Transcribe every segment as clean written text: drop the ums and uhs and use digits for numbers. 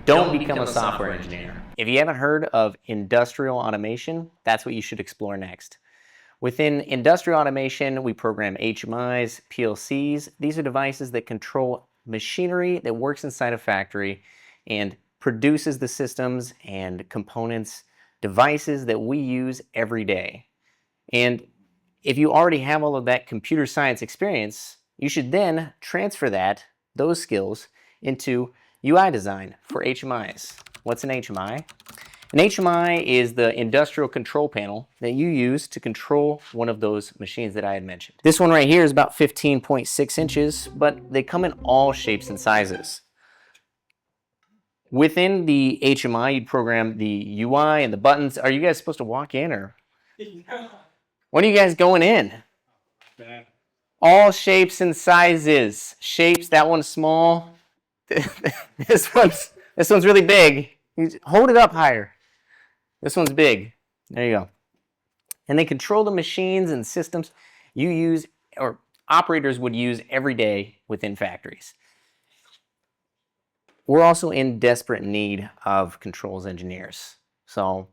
Don't become a software engineer. If you haven't heard of industrial automation, that's what you should explore next. Within industrial automation, we program HMIs, PLCs. These are devices that control machinery that works inside a factory and produces the systems and components, devices that we use every day. And if you already have all of that computer science experience, you should then transfer those skills into UI design for HMIs. What's an HMI? An HMI is the industrial control panel that you use to control one of those machines that I had mentioned. This one right here is about 15.6 inches, but they come in all shapes and sizes. Within the HMI, you'd program the UI and the buttons. Are you guys supposed to walk in, or when are you guys going in? All shapes and sizes. Shapes, that one's small. This one's really big. Hold it up higher. This one's big. There you go. And they control the machines and systems you use, or operators would use every day within factories. We're also in desperate need of controls engineers. So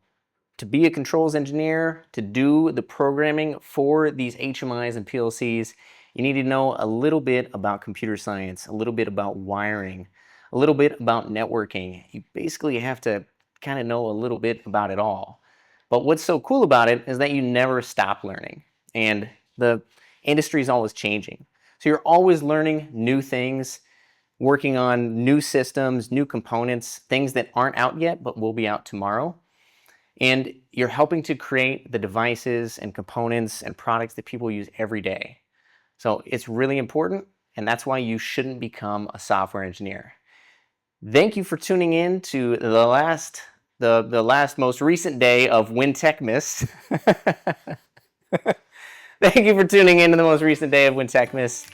to be a controls engineer, to do the programming for these HMIs and PLCs, you need to know a little bit about computer science, a little bit about wiring, a little bit about networking. You basically have to kind of know a little bit about it all. But what's so cool about it is that you never stop learning. And the industry is always changing. So you're always learning new things, working on new systems, new components, things that aren't out yet but will be out tomorrow. And you're helping to create the devices and components and products that people use every day. So it's really important, and that's why you shouldn't become a software engineer. Thank you for tuning in to the last most recent day of Weintek-Mas. Thank you for tuning in to the most recent day of Weintek-Mas,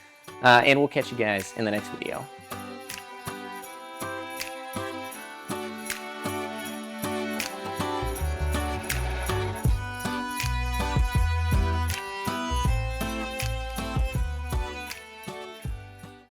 and we'll catch you guys in the next video.